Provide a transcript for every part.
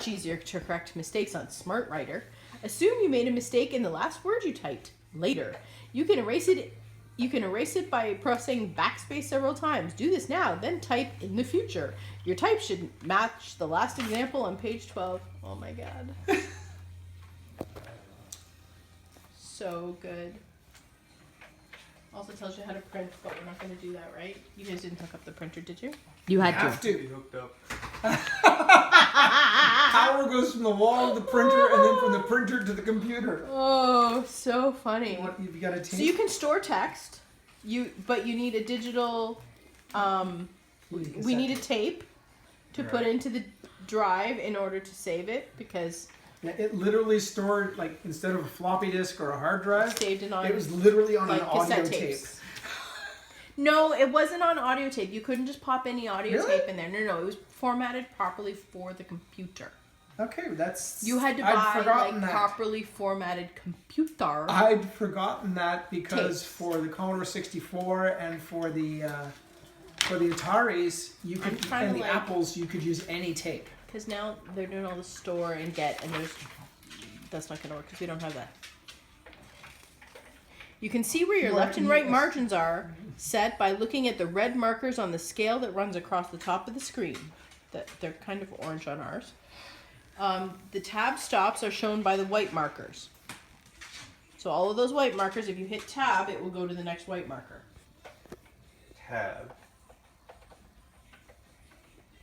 much easier to correct mistakes on Smart Writer. Assume you made a mistake in the last word you typed. Later, you can erase it by pressing backspace several times. Do this now, then type in the future. Your type should match the last example on page 12. Oh my god. So good. Also tells you how to print, but we're not going to do that, right? You guys didn't hook up the printer, did you? You had Have to. to be hooked up. Power goes from the wall to the printer, and then from the printer to the computer. Oh, so funny. What, you got a tape? So you can store text, but you need a digital. We need a tape to put into the drive in order to save it because. Yeah, it literally stored, like, instead of a floppy disk or a hard drive, Saved it on. it was literally on like an audio cassette tape. tapes. No, it wasn't on audio tape. You couldn't just pop any audio Really? tape in there. No, it was formatted properly for the computer. Okay, that's... You had to I'd buy forgotten like that. properly formatted computer. I'd forgotten that because Tapes. for the Commodore 64 and for the Ataris, you could trying and to, the like- Apples, you could use any tape. Because now they're doing all the store and get, and that's not going to work because we don't have that. You can see where your left and right margins are set by looking at the red markers on the scale that runs across the top of the screen. They're kind of orange on ours. The tab stops are shown by the white markers. So all of those white markers, if you hit tab, it will go to the next white marker. Tab.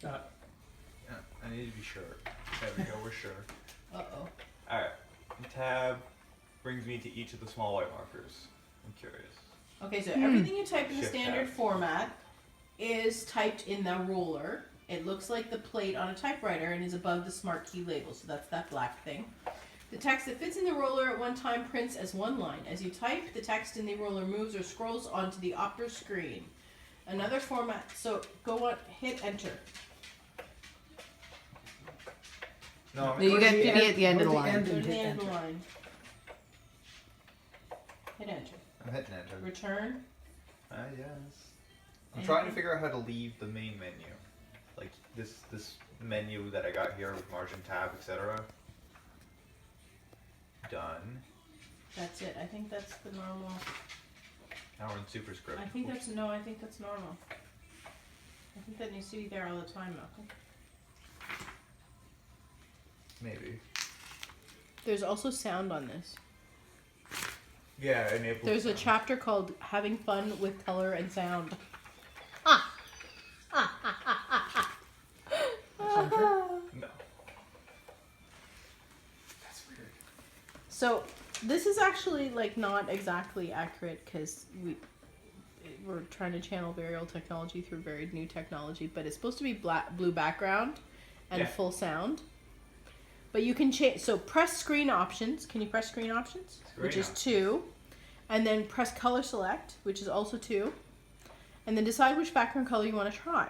Uh, Yeah, I need to be sure. There we go, we're sure. Uh-oh. Alright. Tab brings me to each of the small white markers. I'm curious. Okay, so everything you type in the Shift standard tab. format is typed in the ruler. It looks like the plate on a typewriter and is above the smart key label, so that's that black thing. The text that fits in the ruler at one time prints as one line. As you type, the text in the ruler moves or scrolls onto the upper screen. Another format, so go on, hit enter. No, No, you Go get to to the be end- at the end go of the to line. end Go and to the hit end of the enter. line. Hit enter. I'm hitting enter. Return. Yes. I'm trying to figure out how to leave the main menu. Like this menu that I got here with margin tab, etc. Done. That's it. I think that's the normal. Now we're in superscript. I think that's normal. I think that needs to be there all the time, Malcolm. Maybe. There's also sound on this. Yeah, enable. There's a chapter called Having Fun with Color and Sound. No. That's weird. So this is actually like not exactly accurate because we're trying to channel very old technology through very new technology, but it's supposed to be blue background and Yeah. full sound. But you can change. So press screen options. Can you press screen options? Which is 2. And then press color select, which is also 2. And then decide which background color you want to try.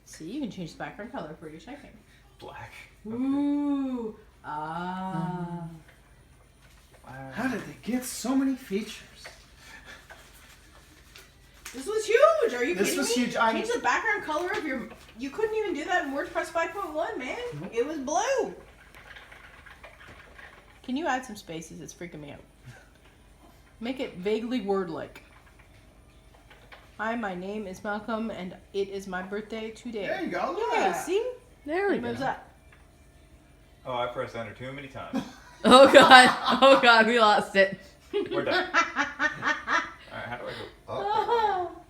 See, you can change the background color for your typing. Black. Ooh. Ah. Wow. How did they get so many features? This was huge. Are you This kidding was me? huge. Change the background color of your... You couldn't even do that in WordPress 5.1, man. It was blue. Can you add some spaces? It's freaking me out. Make it vaguely word-like. Hi, my name is Malcolm, and it is my birthday today. There you go. Look Yay, at that. see? There we It moves go. up. Oh, I pressed enter too many times. Oh god, we lost it. We're done. Alright, how do I go up?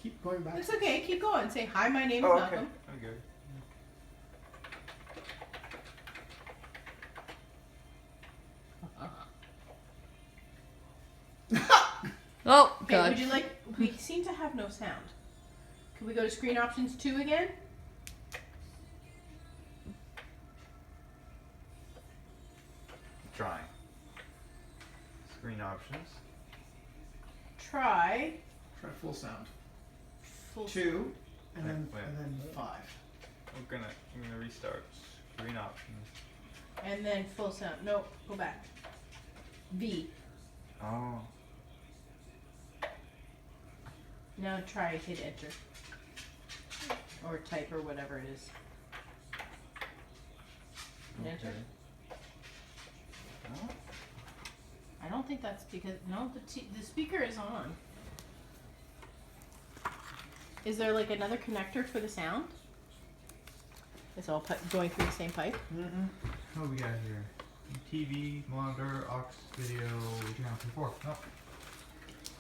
Keep going back. It's okay. Keep going. Say, hi, my name is Oh, okay. Malcolm. I'm good. Oh Okay, god. would you like... We seem to have no sound. Can we go to screen options 2 again? Trying. Screen options. Try Try full sound. full 2, and Wait, then wait. 5. I'm gonna restart. Screen options. and then full sound. No, go back. V. Oh. Now try hit enter. Or type or whatever it is. enter. No? I don't think that's because no, the speaker is on. Is there like another connector for the sound? It's all going through the same pipe. What we got here? TV, monitor, aux, video, channel 4. No.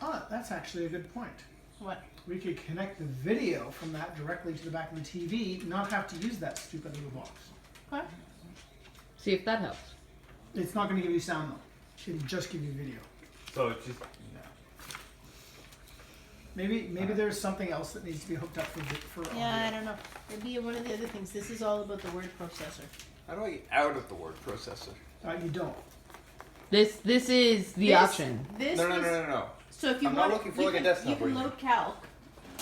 Ah, that's actually a good point. What? We could connect the video from that directly to the back of the TV, not have to use that stupid little box. What? See if that helps. It's not going to give you sound though. It'll just give you video. So it's just. Maybe there's something else that needs to be hooked up for audio. Yeah, I don't know. It'd be one of the other things. This is all about the word processor. How do I get out of the word processor? You don't. This is the option. This No. was- So if you I'm want, not looking for you like a can, desktop you can right load calc,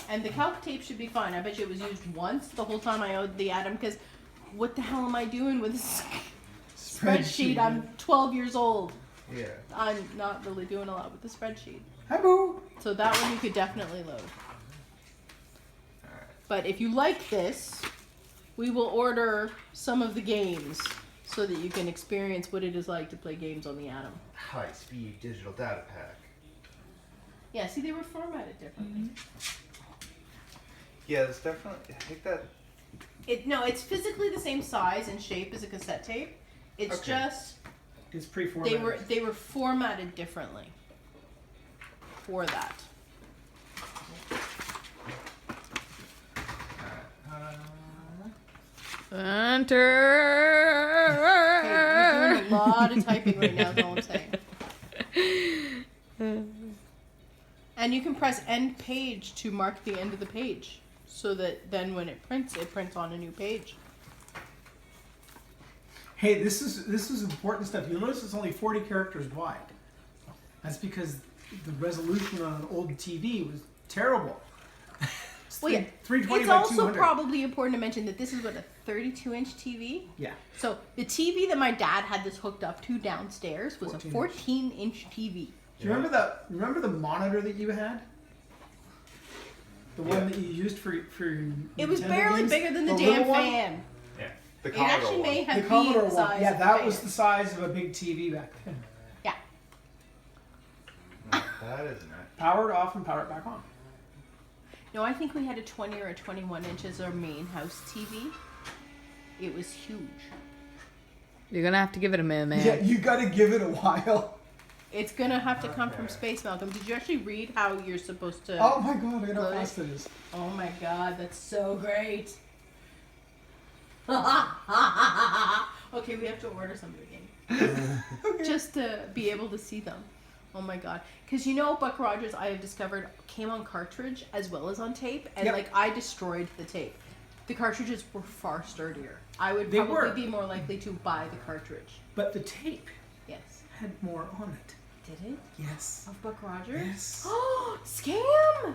and the calc tape should be fine. I bet you it was used once the whole time I owed the Adam, because what the hell am I doing with this spreadsheet? I'm 12 years old. Yeah. I'm not really doing a lot with the spreadsheet. Hi, boo. So that one you could definitely load. But if you like this, we will order some of the games so that you can experience what it is like to play games on the Adam. High speed digital data pack. Yeah, see, they were formatted differently. Yeah, it's definitely. I think that. No, it's physically the same size and shape as a cassette tape. It's Okay. just It's pre-formatted. they were formatted differently for that. Enter. Okay, you're doing a lot of typing right now, is all I'm saying. And you can press end page to mark the end of the page, so that then when it prints on a new page. Hey, this is important stuff. You'll notice it's only 40 characters wide. That's because the resolution on an old TV was terrible. Well, yeah. 320 It's by also 200. probably important to mention that this is what, a 32-inch TV? Yeah. So the TV that my dad had this hooked up to downstairs was 14 a 14-inch TV. Do you remember that? Remember the monitor that you had? The one that you used for your It was Nintendo barely games? bigger than the little damn one? fan. Yeah. The It Commodore actually one. may The have Commodore been the one. size Yeah, of that the was fan. the size of a big TV back then. Yeah. No, that isn't it. Powered off and powered back on. No, I think we had a 20 or a 21 inch as our main house TV. It was huge. You're gonna have to give it a minute, man. Yeah, you got to give it a while. It's gonna have to come from space, Malcolm. Did you actually read how you're supposed to? Oh my god, I know how Load it. fast it is. Oh my god, that's so great. Okay, we have to order some of the games. Just to be able to see them. Oh my god. Because you know, Buck Rogers, I have discovered, came on cartridge as well as on tape. And Yep. like, I destroyed the tape. The cartridges were far sturdier. I would They probably were. be more likely to buy the cartridge. But the tape Yes. had more on it. Did it? Yes. Of Buck Rogers? Yes. Oh, scam!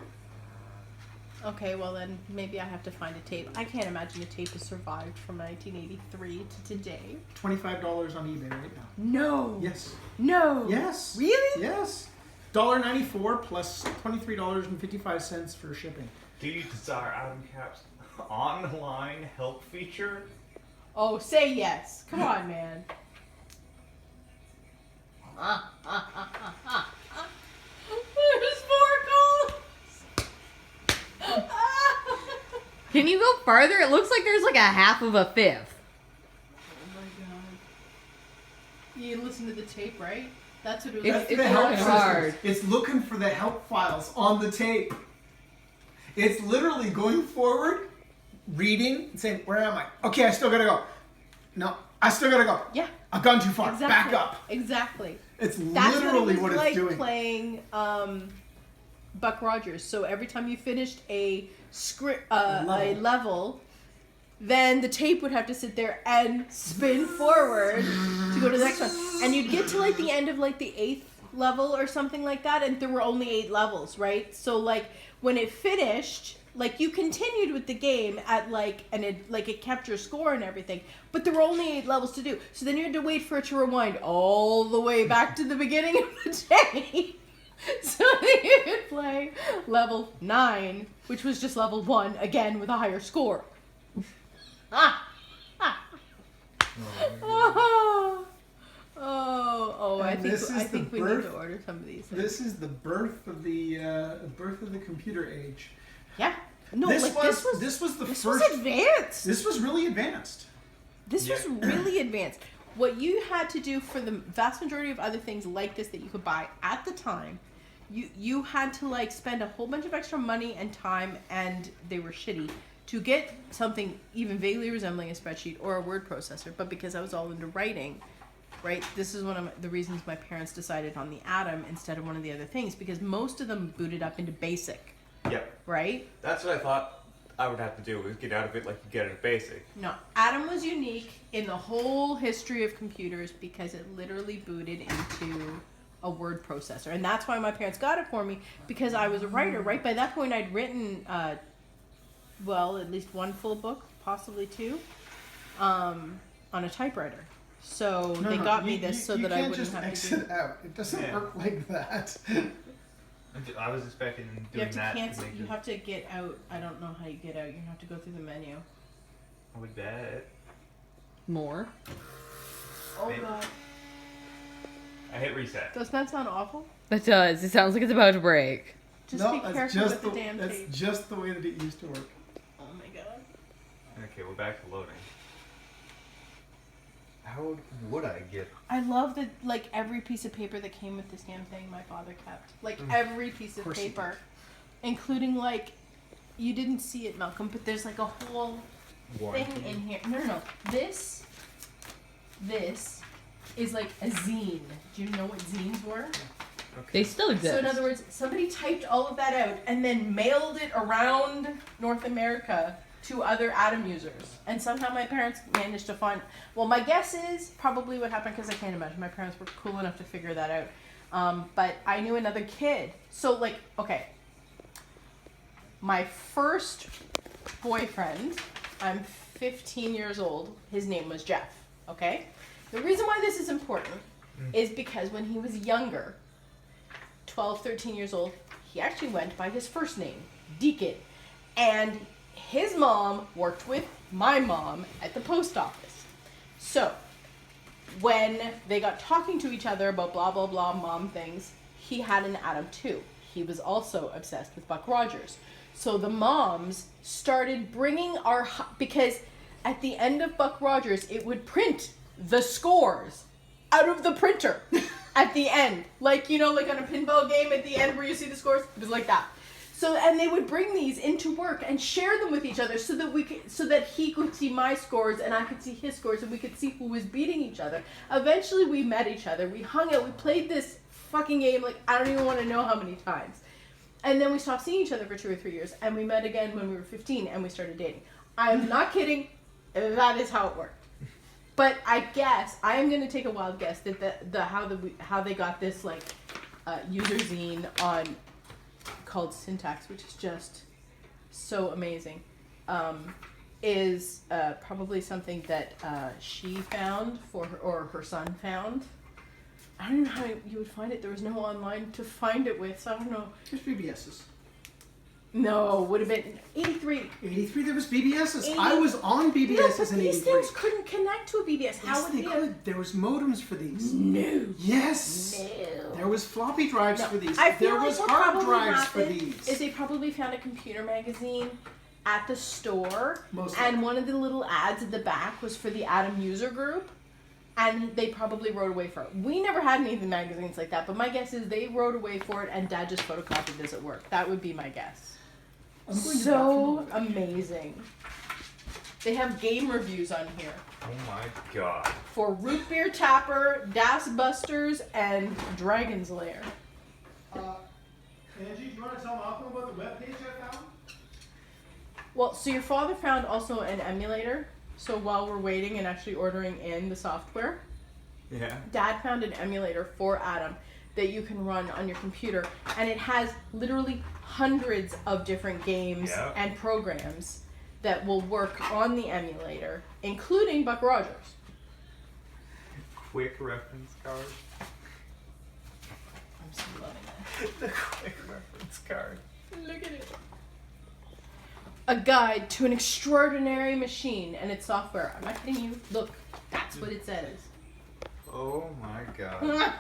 Okay, well then maybe I have to find a tape. I can't imagine a tape has survived from 1983 to today. $25 on eBay right now. No. Yes. No. Yes. Really? Yes. $1.94 plus $23.55 for shipping. Do you desire Adam Cap's online help feature? Oh, say yes. Come on, man. There's more columns. Can you go farther? It looks like there's like a half of a fifth. Oh my god. You listen to the tape, right? That's what it was. It's the help really hard. system. It's looking for the help files on the tape. It's literally going forward, reading, and saying, "Where am I? Okay, I still gotta go. No, I still gotta go. Yeah. I've gone too far. Exactly. Back up." Exactly. It's That's literally what what it was it's like doing. playing Buck Rogers. So every time you finished a level, then the tape would have to sit there and spin forward to go to the next one. And you'd get to like the end of like the 8th level or something like that, and there were only 8 levels, right? So like when it finished, like you continued with the game at like, and it kept your score and everything, but there were only 8 levels to do. So then you had to wait for it to rewind all the way back to the beginning of the day. So that you could play level 9, which was just level 1, again with a higher score. Oh think we need to order some of these things. This is the birth of the computer age. Yeah. No, this like was the this first. was advanced. This was really advanced. This was really advanced. What you had to do for the vast majority of other things like this that you could buy at the time, you had to like spend a whole bunch of extra money and time, and they were shitty, to get something even vaguely resembling a spreadsheet or a word processor. But because I was all into writing, right, this is one of the reasons my parents decided on the Adam instead of one of the other things, because most of them booted up into BASIC. Yep. Right? That's what I thought I would have to do, was get out of it like you get out of basic. No, Adam was unique in the whole history of computers because it literally booted into a word processor. And that's why my parents got it for me, because I was a writer, right? By that point, I'd written, at least one full book, possibly two, on a typewriter. So they got me this so that I wouldn't have to do it. You can't just exit out. It doesn't work like that. I was expecting You have doing to that. cancel. make You it- have to get out. I don't know how you get out. You have to go through the menu. I would bet. More. Oh Maybe. god. I hit reset. Doesn't that sound awful? It does. It sounds like it's about to break. Just No, be that's careful just with the damn That's tape. just the way that it used to work. Oh my god. Okay, we're back to loading. How would I get? I love that, like, every piece of paper that came with this damn thing my father kept. Like, every piece of course he paper. Including, like, you didn't see it, Malcolm, but there's, like, a whole thing in here. No. This is, like, a zine. Do you know what zines were? They still exist. So, in other words, somebody typed all of that out and then mailed it around North America to other Adam users. And somehow my parents managed to find... Well, my guess is probably what happened, because I can't imagine my parents were cool enough to figure that out. But I knew another kid. So, like, okay. My first boyfriend, I'm 15 years old, his name was Jeff, okay? The reason why this is important is because when he was younger, 12, 13 years old, he actually went by his first name, Deacon. And his mom worked with my mom at the post office. So, when they got talking to each other about blah, blah, blah mom things, he had an Adam too. He was also obsessed with Buck Rogers. So the moms started bringing because at the end of Buck Rogers, it would print the scores out of the printer at the end. Like, you know, like on a pinball game at the end where you see the scores, it was like that. So, and they would bring these into work and share them with each other so that he could see my scores and I could see his scores and we could see who was beating each other. Eventually we met each other, we hung out, we played this fucking game like I don't even want to know how many times. And then we stopped seeing each other for 2 or 3 years and we met again when we were 15 and we started dating. I'm not kidding, that is how it worked. But I guess, I am going to take a wild guess that how they got this like user zine on called Syntax, which is just so amazing, is probably something that she found for her, or her son found. I don't know how you would find it. There was no online to find it with, so I don't know. There's BBSs. No, would have been 83. 83, there was BBSs. 80. I was on BBSs No, but in 83. these things couldn't connect to a BBS. How Yes, would they could. There was modems for these. No. Yes. No. There was floppy drives for these. I feel There like was what hard probably drives for happened these. is they probably found a computer magazine at the store, Most and one of the little ads at the back was for the Adam user group, and they probably wrote away for it. We never had any of the magazines like that, but my guess is they wrote away for it, and Dad just photocopied this at work. That would be my guess. I'm going to So back from the amazing. They have game reviews on here Oh my god. for Root Beer Tapper, Das Busters, and Dragon's Lair. Angie, do you want to tell Malcolm about the webpage I found? Well, so your father found also an emulator. So while we're waiting and actually ordering in the software, Yeah. Dad found an emulator for Adam that you can run on your computer, and it has literally hundreds of different games Yeah. and programs that will work on the emulator, including Buck Rogers. Quick reference card. I'm so loving The quick reference card. it. Look at it. A guide to an extraordinary machine and its software. I'm not kidding you. Look, that's what it says. Oh my god.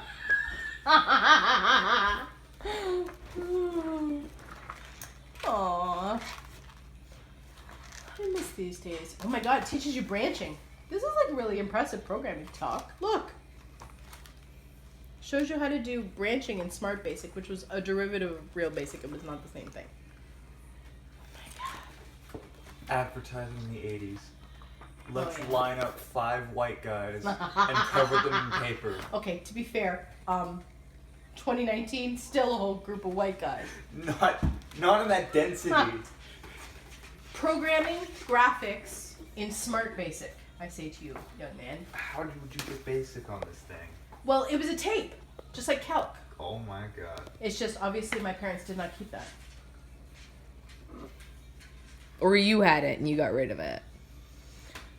Aww. I miss these days. Oh my god, it teaches you branching. This is like really impressive programming talk. Look. Shows you how to do branching in Smart Basic, which was a derivative of Real Basic. It was not the same thing. Advertising in the 80s. Let's yeah. line up 5 white guys and cover them in paper. Okay, to be fair, 2019, still a whole group of white guys. Not in that density. Programming graphics in Smart Basic, I say to you, young man. How would you get basic on this thing? Well, it was a tape, just like calc. Oh my god. It's just obviously my parents did not keep that. Or you had it and you got rid of it.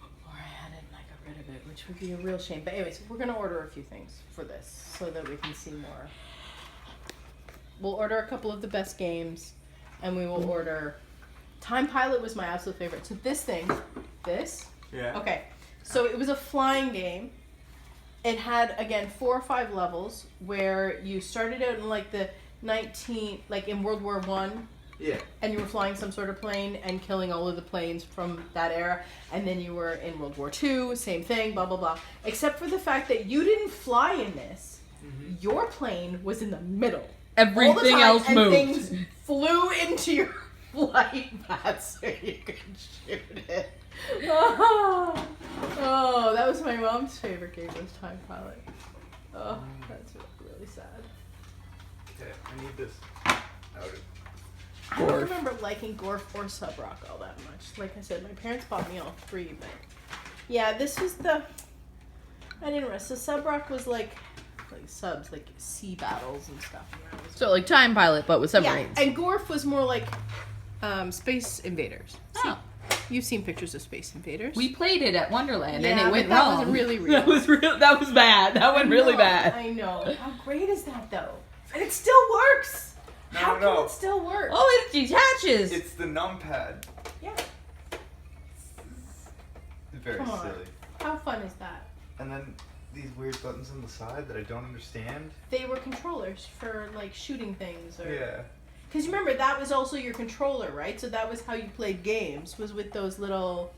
Or I had it and I got rid of it, which would be a real shame. But anyways, we're gonna order a few things for this so that we can see more. We'll order a couple of the best games, and we will order. Time Pilot was my absolute favorite. So this thing, Yeah. okay. So it was a flying game. It had, again, 4 or 5 levels where you started out in like the in World War One. Yeah. And you were flying some sort of plane and killing all of the planes from that era. And then you were in World War II, same thing, blah, blah, blah. Except for the fact that you didn't fly in this. Mm-hmm. Your plane was in the middle. Everything all the time, else and moved. Things flew into your flight path so you could shoot it. Oh, that was my mom's favorite game, was Time Pilot. Oh, that's really sad. Okay, I need this. I don't remember liking Gorf or Sub Rock all that much. Like I said, my parents bought me all 3, but yeah, this was the. I didn't rest. So Sub Rock was like subs, like sea battles and stuff. So like Time Pilot, but with submarines. Yeah, and Gorf was more like Space Invaders. Oh. You've seen pictures of Space Invaders. We played it at Wonderland Yeah, and it went but that wrong. wasn't really real. That was real. That was bad. That went really bad. I know. How great is that though? And it still works. How can it still work? Oh, it detaches. It's the numpad. Yeah. It's very Come on. silly. How fun is that? And then these weird buttons on the side that I don't understand. They were controllers for like shooting things or. Yeah. Because you remember, that was also your controller, right? So that was how you played games, was with those little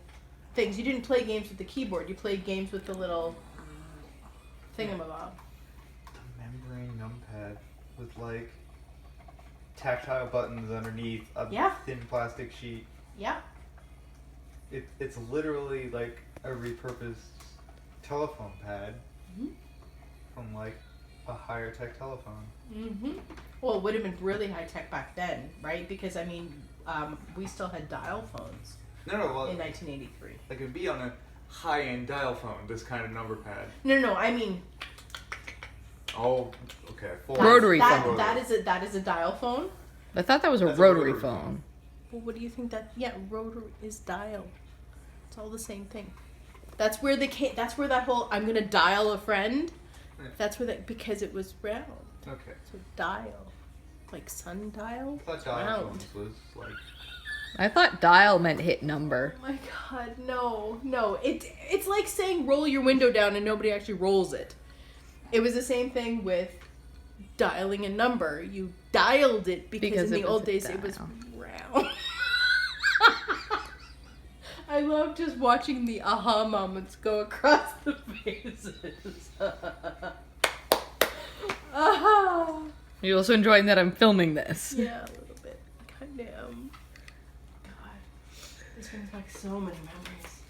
things. You didn't play games with the keyboard. You played games with the little thingamabob. The membrane numpad with like tactile buttons underneath a Yeah. thin plastic sheet. Yeah. It's literally like a repurposed telephone pad from like a higher tech telephone. Mm-hmm. Well, it would have been really high tech back then, right? Because, I mean, we still had dial phones No, well, in 1983. like it'd be on a high-end dial phone, this kind of number pad. No, I mean... Oh, okay. Rotary phone. That is a dial phone. I thought that was a That's a rotary rotary phone. Well, what do you think that... Yeah, rotary is dial. It's all the same thing. That's where that's where that whole, I'm going to dial a friend, that's where that... Because it was round. Okay. So dial. Like sundial? I thought It's dial round. phones was like I thought dial meant hit number. Oh my god, no. It's like saying roll your window down and nobody actually rolls it. It was the same thing with dialing a number. You dialed it because in it the was old a days dial. it was round. I love just watching the aha moments go across the faces. Aha! You're also enjoying that I'm filming this. Yeah, a little bit. Goddamn. God. This brings back so many memories.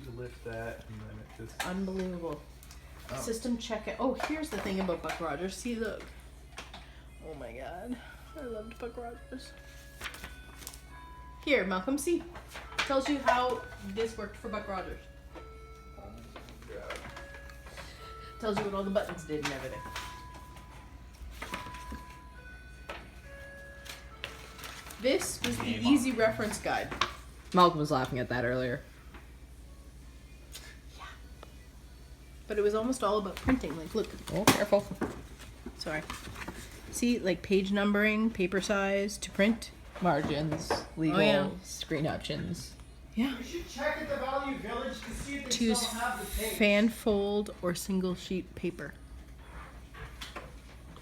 you lift that and then it just Unbelievable. Oh. System check it. Oh, here's the thing about Buck Rogers. See, look. Oh my god. I loved Buck Rogers. Here, Malcolm, see. Tells you how this worked for Buck Rogers. oh my god. Tells you what all the buttons did and everything. This was the easy reference guide. Malcolm was laughing at that earlier. Yeah. But it was almost all about printing. Like, look. Oh, careful. Sorry. See, like page numbering, paper size to print. Margins, legal, yeah. screen options. Yeah. You should check at the Value Village to see if they To use still have the tape. fan fold or single sheet paper.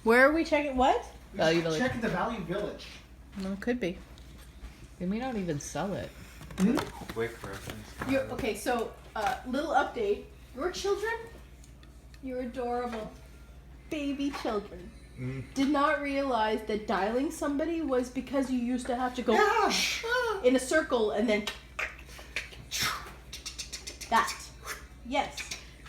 Where are we checking? What? Value Village. Check the Value Village. No, it could be. They may not even sell it. Quick reference. Okay, so little update. Your children, you're adorable, baby children. Did not realize that dialing somebody was because you used to have to go in a circle and then that. Yes.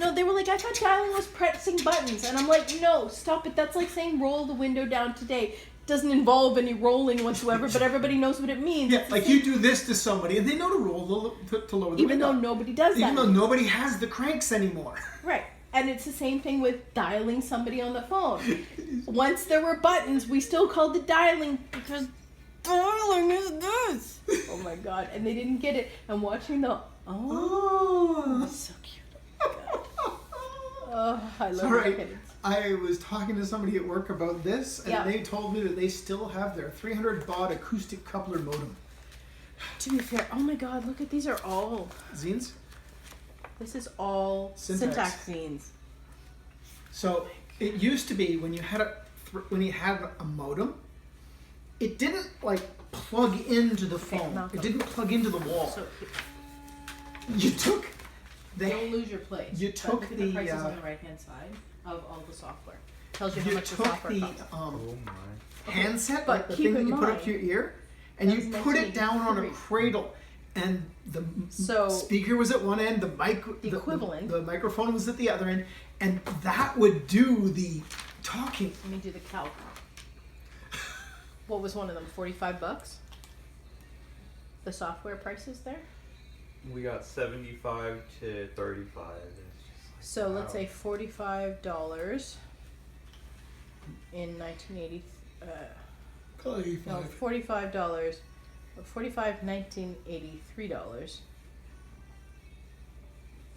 No, they were like, I thought dialing was pressing buttons, and I'm like, no, stop it. That's like saying roll the window down today. Doesn't involve any rolling whatsoever, but everybody knows what it means. Yeah, like you do this to somebody, and they know to roll to lower the Even window. though nobody does that. Even though nobody has the cranks anymore. Right. And it's the same thing with dialing somebody on the phone. Once there were buttons, we still called it dialing because dialing is this. Oh my god. And they didn't get it. And watching the so cute. God. Oh, I love Sorry. kids. I was talking to somebody at work about this, and Yeah. they told me that they still have their 300 baud acoustic coupler modem. To be fair, oh my god, look at these are all. Zines? This is all syntax zines. So it used to be when you had a modem, it didn't like plug into the phone. Malcolm. It didn't plug into the wall. So You took don't lose your place. You But took look at the, prices on the right hand side of all the software. Tells you how you much the took software the costs. Oh my. handset, But like the keep thing that in you put up mind, to your ear, and that you was put it down on a 1983. cradle, and the So- speaker was at one end, The equivalent. the microphone was at the other end, and that would do the talking. Let me do the calc. What was one of them? $45? The software prices there? We got 75 to 35. So let's Wow. say $45 in 1980. No, $45. $1983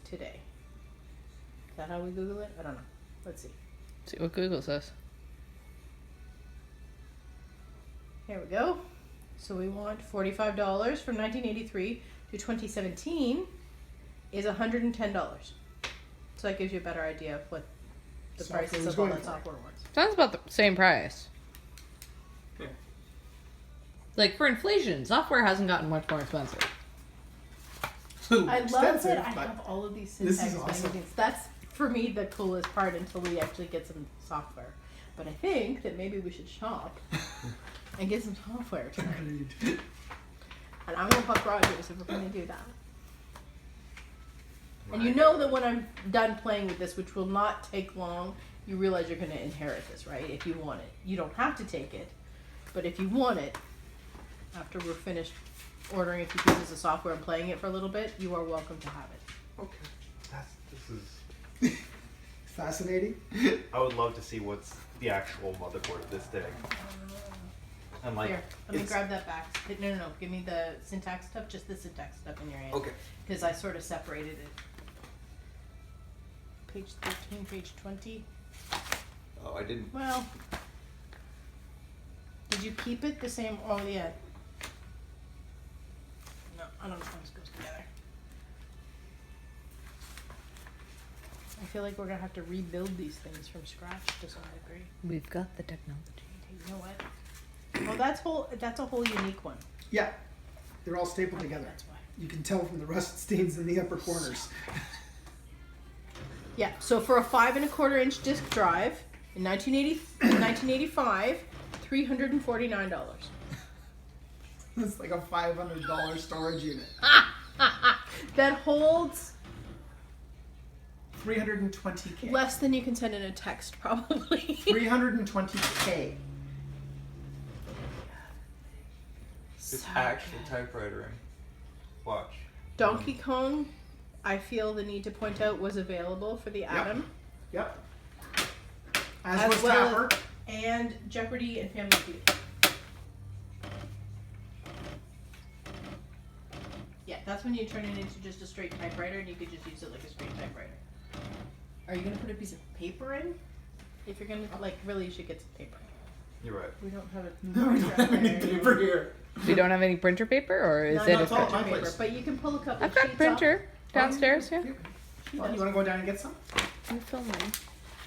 today. Is that how we Google it? I don't know. Let's see. See what Google says. Here we go. So we want $45 from 1983 to 2017 is $110. So that gives you a better idea of what the Software prices was of all going that for. software was. Sounds about the same price. Yeah. Like for inflation, software hasn't gotten much more expensive. I love Expensive, that I but have all of these this syntax is awesome. things. That's for me the coolest part until we actually get some software. But I think that maybe we should shop and get some software tonight. Agreed. And I'm gonna buck Rogers if we're gonna do that. And you know that when I'm done playing with this, which will not take long, you realize you're gonna inherit this, right? If you want it. You don't have to take it, but if you want it, after we're finished ordering a few pieces of software and playing it for a little bit, you are welcome to have it. Okay. This is. Fascinating. I would love to see what's the actual motherboard of this thing. And like, Here, let me it's- grab that back. No. Give me the syntax stuff, just the syntax stuff in your hand. Okay. Because I sort of separated it. Page 13, page 20. Oh, I didn't. Well, did you keep it the same? Oh, yeah. No, I don't know how this goes together. I feel like we're going to have to rebuild these things from scratch to some degree. We've got the technology. Hey, you know what? Well, that's a whole unique one. Yeah, they're all stapled together. That's why. You can tell from the rust stains in the upper corners. Yeah, so for a 5 1/4-inch disk drive in 1985, $349. It's like a $500 storage unit. That holds 320K. less than you can send in a text, probably. 320K. It's actual typewritering. Watch. Donkey Kong, I feel the need to point out, was available for the Adam. Yep. As was Tapper. And Jeopardy and Family Feud. Yeah, that's when you turn it into just a straight typewriter and you could just use it like a straight typewriter. Are you going to put a piece of paper in? If you're going to, like, really, you should get some paper. You're right. We don't have it. No, we don't have any paper here. We don't have any printer paper, or is No, it no, a it's all printer? my paper, place. but you can pull a couple I've of got sheets printer downstairs. Yeah. Well, you want to go down and get some? I'm filming.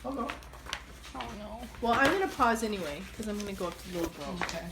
I'll go. Oh no. Well, I'm gonna pause anyway because I'm gonna go up to the little girl. Okay.